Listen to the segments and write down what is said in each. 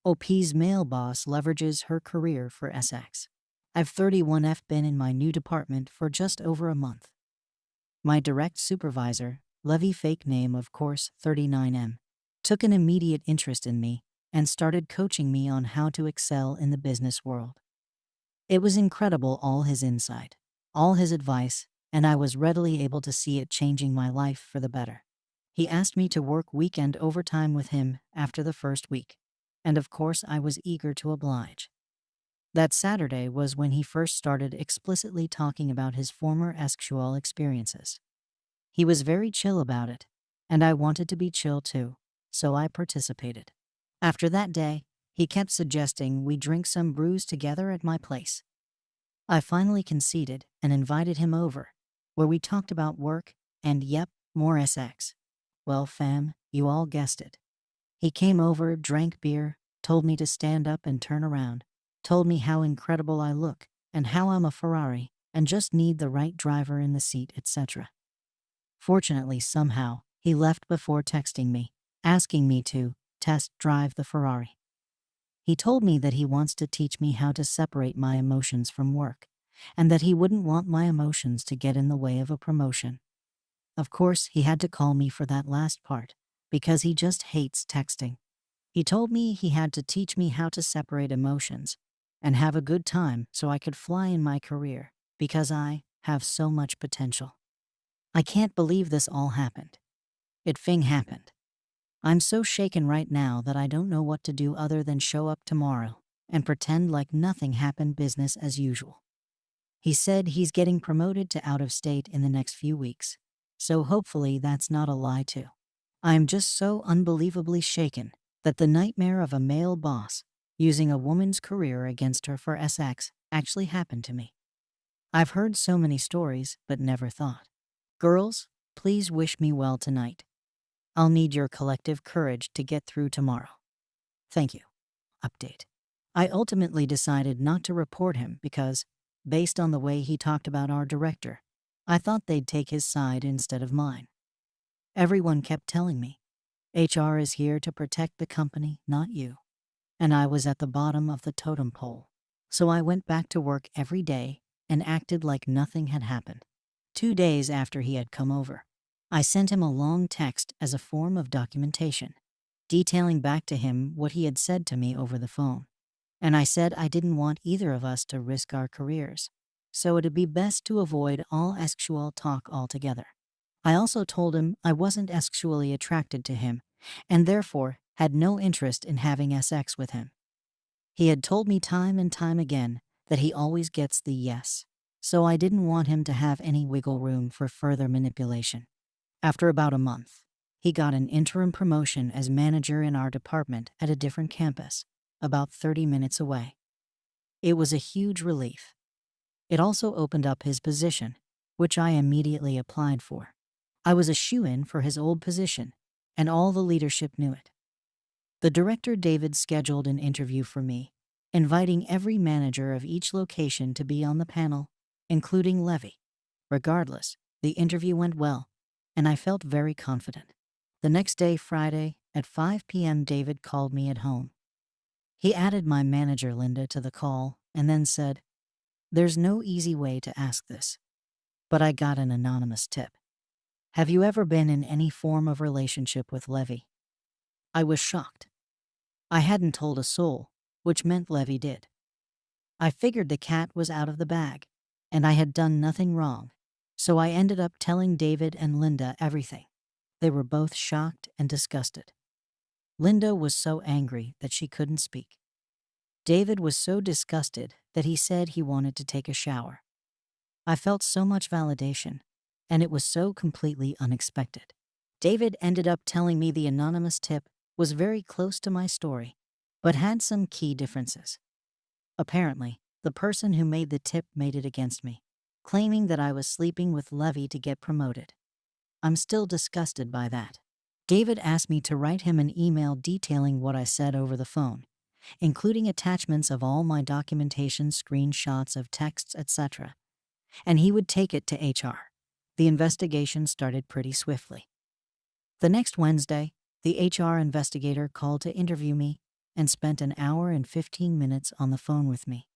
OP's male boss leverages her career for SX. I've 31F been in my new department for just over a month. My direct supervisor, Levy fake name of course 39M, took an immediate interest in me and started coaching me on how to excel in the business world. It was incredible, all his insight, all his advice, and I was readily able to see it changing my life for the better. He asked me to work weekend overtime with him after the first week, and of course I was eager to oblige. That Saturday was when he first started explicitly talking about his former sexual experiences. He was very chill about it, and I wanted to be chill too, so I participated. After that day, he kept suggesting we drink some brews together at my place. I finally conceded and invited him over, where we talked about work and, yep, more SX. Well, fam, you all guessed it. He came over, drank beer, told me to stand up and turn around, told me how incredible I look and how I'm a Ferrari and just need the right driver in the seat, etc. Fortunately, somehow, he left before texting me, asking me to test drive the Ferrari. He told me that he wants to teach me how to separate my emotions from work, and that he wouldn't want my emotions to get in the way of a promotion. Of course, he had to call me for that last part, because he just hates texting. He told me he had to teach me how to separate emotions and have a good time so I could fly in my career, because I have so much potential. I can't believe this all happened. It happened. I'm so shaken right now that I don't know what to do other than show up tomorrow and pretend like nothing happened, business as usual. He said he's getting promoted to out of state in the next few weeks, so hopefully that's not a lie too. I'm just so unbelievably shaken that the nightmare of a male boss using a woman's career against her for SX actually happened to me. I've heard so many stories, but never thought. Girls, please wish me well tonight. I'll need your collective courage to get through tomorrow. Thank you. Update. I ultimately decided not to report him because, based on the way he talked about our director, I thought they'd take his side instead of mine. Everyone kept telling me, HR is here to protect the company, not you. And I was at the bottom of the totem pole. So I went back to work every day and acted like nothing had happened. 2 days after he had come over, I sent him a long text as a form of documentation, detailing back to him what he had said to me over the phone. And I said I didn't want either of us to risk our careers, so it'd be best to avoid all sexual talk altogether. I also told him I wasn't sexually attracted to him, and therefore had no interest in having sex with him. He had told me time and time again that he always gets the yes, so I didn't want him to have any wiggle room for further manipulation. After about a month, he got an interim promotion as manager in our department at a different campus, about 30 minutes away. It was a huge relief. It also opened up his position, which I immediately applied for. I was a shoo-in for his old position, and all the leadership knew it. The director David scheduled an interview for me, inviting every manager of each location to be on the panel, including Levy. Regardless, the interview went well, and I felt very confident. The next day, Friday, at 5 p.m., David called me at home. He added my manager Linda to the call and then said, "There's no easy way to ask this, but I got an anonymous tip. Have you ever been in any form of relationship with Levy?" I was shocked. I hadn't told a soul, which meant Levy did. I figured the cat was out of the bag, and I had done nothing wrong, so I ended up telling David and Linda everything. They were both shocked and disgusted. Linda was so angry that she couldn't speak. David was so disgusted that he said he wanted to take a shower. I felt so much validation, and it was so completely unexpected. David ended up telling me the anonymous tip was very close to my story, but had some key differences. Apparently, the person who made the tip made it against me, claiming that I was sleeping with Levy to get promoted. I'm still disgusted by that. David asked me to write him an email detailing what I said over the phone, including attachments of all my documentation, screenshots of texts, etc., and he would take it to HR. The investigation started pretty swiftly. The next Wednesday, the HR investigator called to interview me, and spent an hour and 15 minutes on the phone with me.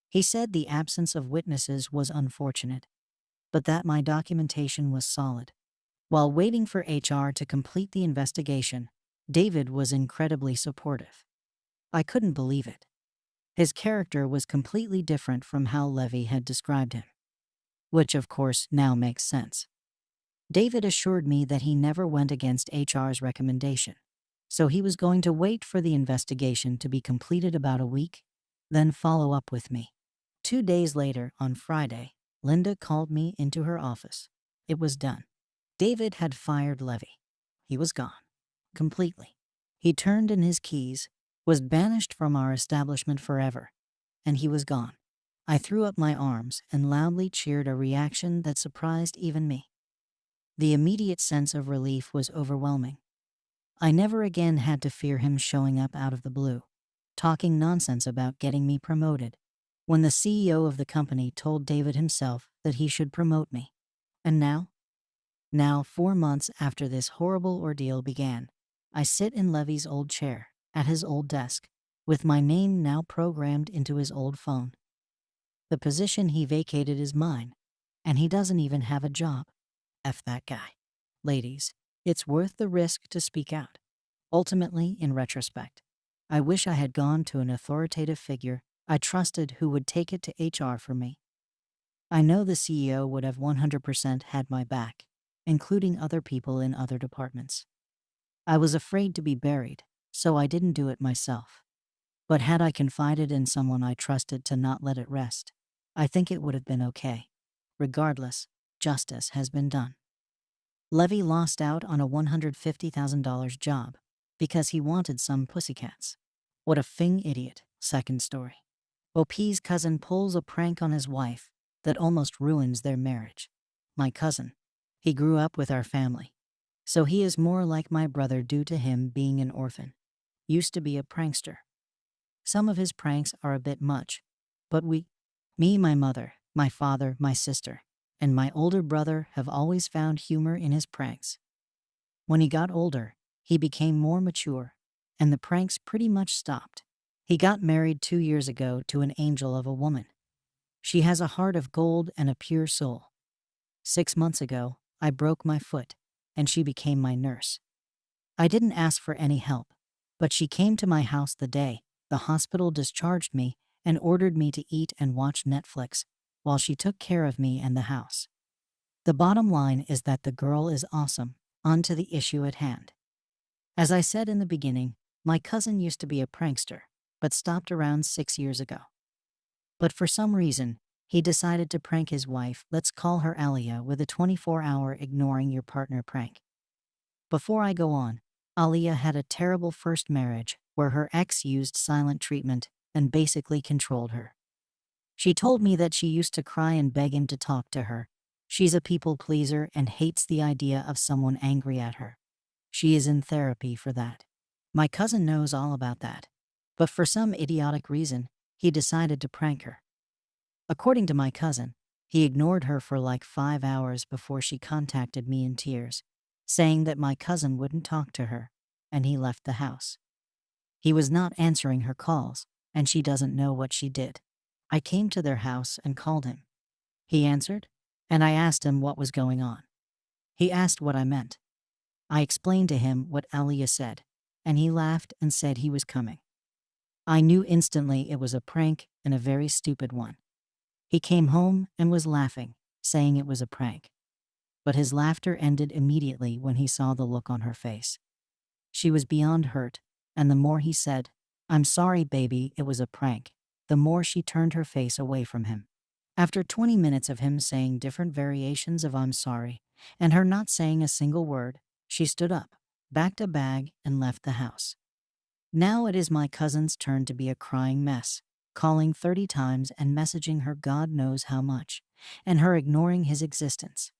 He said the absence of witnesses was unfortunate, but that my documentation was solid. While waiting for HR to complete the investigation, David was incredibly supportive. I couldn't believe it. His character was completely different from how Levy had described him, which of course now makes sense. David assured me that he never went against HR's recommendation, so he was going to wait for the investigation to be completed about a week, then follow up with me. 2 days later, on Friday, Linda called me into her office. It was done. David had fired Levy. He was gone. Completely. He turned in his keys, was banished from our establishment forever, and he was gone. I threw up my arms and loudly cheered, a reaction that surprised even me. The immediate sense of relief was overwhelming. I never again had to fear him showing up out of the blue, talking nonsense about getting me promoted, when the CEO of the company told David himself that he should promote me. And now? Now, 4 months after this horrible ordeal began, I sit in Levy's old chair, at his old desk, with my name now programmed into his old phone. The position he vacated is mine, and he doesn't even have a job. F that guy. Ladies, it's worth the risk to speak out. Ultimately, in retrospect, I wish I had gone to an authoritative figure I trusted who would take it to HR for me. I know the CEO would have 100% had my back, including other people in other departments. I was afraid to be buried, so I didn't do it myself. But had I confided in someone I trusted to not let it rest, I think it would have been okay. Regardless, justice has been done. Levy lost out on a $150,000 job because he wanted some pussycats. What a fing idiot. Second story. OP's cousin pulls a prank on his wife that almost ruins their marriage. My cousin. He grew up with our family, so he is more like my brother due to him being an orphan. Used to be a prankster. Some of his pranks are a bit much, but me, my mother, my father, my sister, and my older brother have always found humor in his pranks. When he got older, he became more mature, and the pranks pretty much stopped. He got married 2 years ago to an angel of a woman. She has a heart of gold and a pure soul. 6 months ago, I broke my foot, and she became my nurse. I didn't ask for any help, but she came to my house the day the hospital discharged me and ordered me to eat and watch Netflix while she took care of me and the house. The bottom line is that the girl is awesome. On to the issue at hand. As I said in the beginning, my cousin used to be a prankster, but stopped around 6 years ago. But for some reason, he decided to prank his wife, let's call her AITA, with a 24-hour ignoring your partner prank. Before I go on, AITA had a terrible first marriage where her ex used silent treatment and basically controlled her. She told me that she used to cry and beg him to talk to her. She's a people pleaser and hates the idea of someone angry at her. She is in therapy for that. My cousin knows all about that, but for some idiotic reason, he decided to prank her. According to my cousin, he ignored her for like 5 hours before she contacted me in tears, saying that my cousin wouldn't talk to her, and he left the house. He was not answering her calls, and she doesn't know what she did. I came to their house and called him. He answered, and I asked him what was going on. He asked what I meant. I explained to him what AITA said, and he laughed and said he was coming. I knew instantly it was a prank and a very stupid one. He came home and was laughing, saying it was a prank. But his laughter ended immediately when he saw the look on her face. She was beyond hurt, and the more he said, "I'm sorry, baby, it was a prank," the more she turned her face away from him. After 20 minutes of him saying different variations of "I'm sorry," and her not saying a single word, she stood up, backed a bag, and left the house. Now it is my cousin's turn to be a crying mess, calling 30 times and messaging her God knows how much, and her ignoring his existence.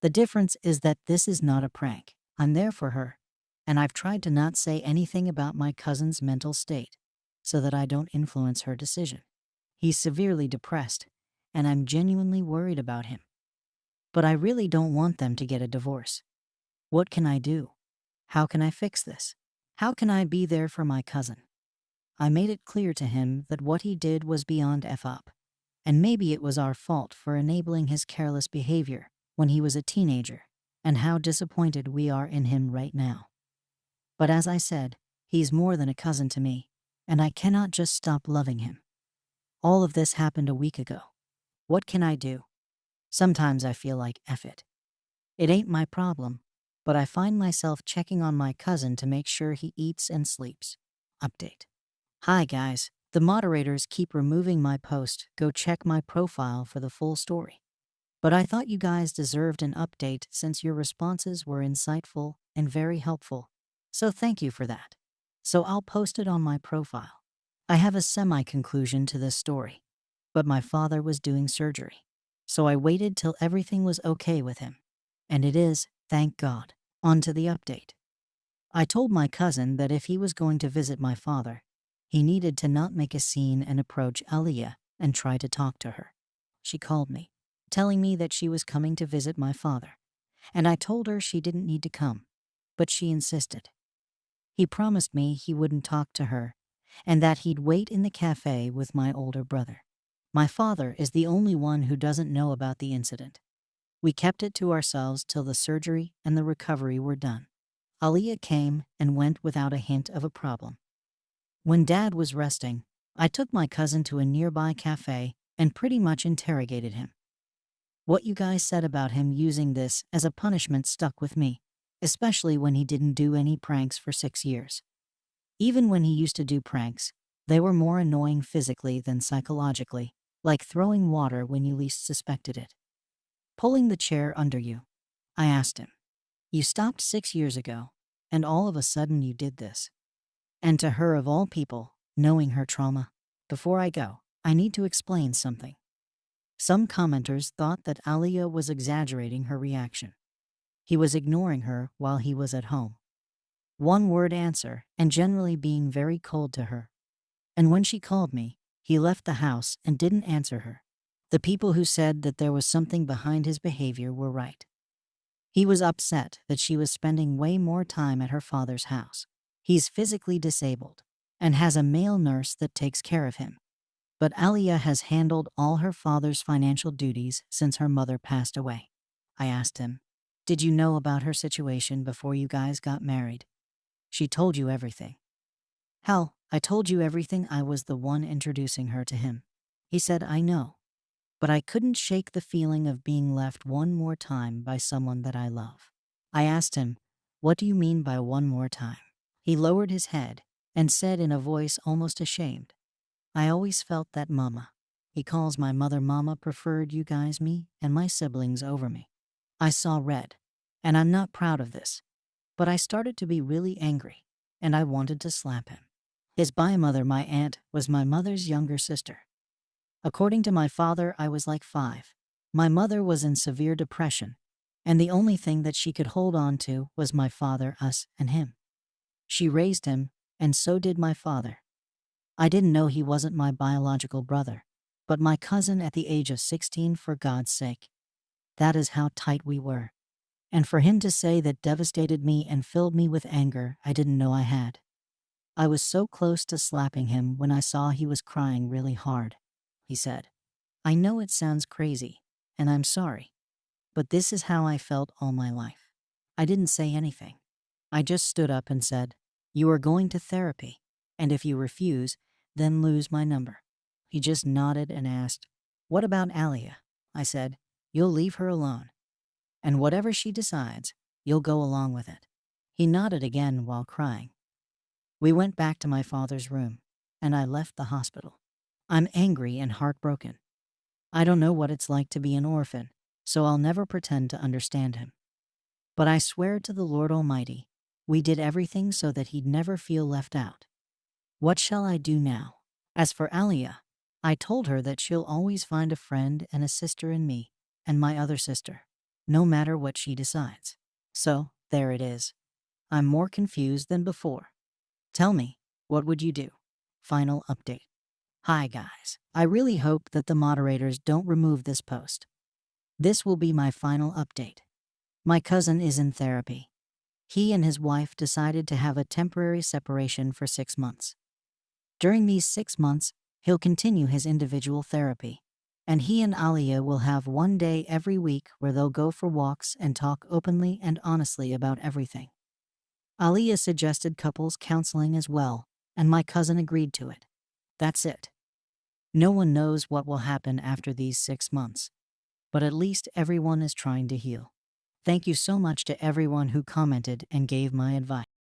The difference is that this is not a prank. I'm there for her, and I've tried to not say anything about my cousin's mental state so that I don't influence her decision. He's severely depressed, and I'm genuinely worried about him. But I really don't want them to get a divorce. What can I do? How can I fix this? How can I be there for my cousin? I made it clear to him that what he did was beyond F up, and maybe it was our fault for enabling his careless behavior when he was a teenager, and how disappointed we are in him right now. But as I said, he's more than a cousin to me, and I cannot just stop loving him. All of this happened a week ago. What can I do? Sometimes I feel like F it. It ain't my problem, but I find myself checking on my cousin to make sure he eats and sleeps. Update. Hi guys, the moderators keep removing my post. Go check my profile for the full story. But I thought you guys deserved an update since your responses were insightful and very helpful. So thank you for that. So I'll post it on my profile. I have a semi-conclusion to this story, but my father was doing surgery. So I waited till everything was okay with him. And it is, thank God. On to the update. I told my cousin that if he was going to visit my father, he needed to not make a scene and approach AmITheA and try to talk to her. She called me, telling me that she was coming to visit my father, and I told her she didn't need to come, but she insisted. He promised me he wouldn't talk to her, and that he'd wait in the cafe with my older brother. My father is the only one who doesn't know about the incident. We kept it to ourselves till the surgery and the recovery were done. AmITheA came and went without a hint of a problem. When Dad was resting, I took my cousin to a nearby cafe and pretty much interrogated him. What you guys said about him using this as a punishment stuck with me, especially when he didn't do any pranks for 6 years. Even when he used to do pranks, they were more annoying physically than psychologically, like throwing water when you least suspected it. Pulling the chair under you. I asked him, "You stopped 6 years ago, and all of a sudden you did this." And to her of all people, knowing her trauma. Before I go, I need to explain something. Some commenters thought that AmITheA was exaggerating her reaction. He was ignoring her while he was at home. One-word answer, and generally being very cold to her. And when she called me, he left the house and didn't answer her. The people who said that there was something behind his behavior were right. He was upset that she was spending way more time at her father's house. He's physically disabled and has a male nurse that takes care of him. But AmITheA has handled all her father's financial duties since her mother passed away. I asked him, "Did you know about her situation before you guys got married?" "She told you everything." "Hell, I told you everything. I was the one introducing her to him." He said, "I know. But I couldn't shake the feeling of being left one more time by someone that I love." I asked him, "What do you mean by one more time?" He lowered his head and said in a voice almost ashamed, "I always felt that Mama," he calls my mother Mama, "preferred you guys, me and my siblings, over me." I saw red, and I'm not proud of this, but I started to be really angry, and I wanted to slap him. His bi-mother, my aunt, was my mother's younger sister. According to my father, I was like 5. My mother was in severe depression, and the only thing that she could hold on to was my father, us, and him. She raised him, and so did my father. I didn't know he wasn't my biological brother, but my cousin at the age of 16, for God's sake. That is how tight we were. And for him to say that devastated me and filled me with anger I didn't know I had. I was so close to slapping him when I saw he was crying really hard. He said, "I know it sounds crazy, and I'm sorry, but this is how I felt all my life." I didn't say anything. I just stood up and said, "You are going to therapy, and if you refuse, then lose my number." He just nodded and asked, "What about AmITheA?" I said, "You'll leave her alone, and whatever she decides, you'll go along with it." He nodded again while crying. We went back to my father's room, and I left the hospital. I'm angry and heartbroken. I don't know what it's like to be an orphan, so I'll never pretend to understand him. But I swear to the Lord Almighty, we did everything so that he'd never feel left out. What shall I do now? As for AmITheA, I told her that she'll always find a friend and a sister in me and my other sister, no matter what she decides. So, there it is. I'm more confused than before. Tell me, what would you do? Final update. Hi guys. I really hope that the moderators don't remove this post. This will be my final update. My cousin is in therapy. He and his wife decided to have a temporary separation for 6 months. During these 6 months, he'll continue his individual therapy, and he and IDOWorkHereLady will have one day every week where they'll go for walks and talk openly and honestly about everything. IDOWorkHereLady suggested couples counseling as well, and my cousin agreed to it. That's it. No one knows what will happen after these 6 months, but at least everyone is trying to heal. Thank you so much to everyone who commented and gave my advice.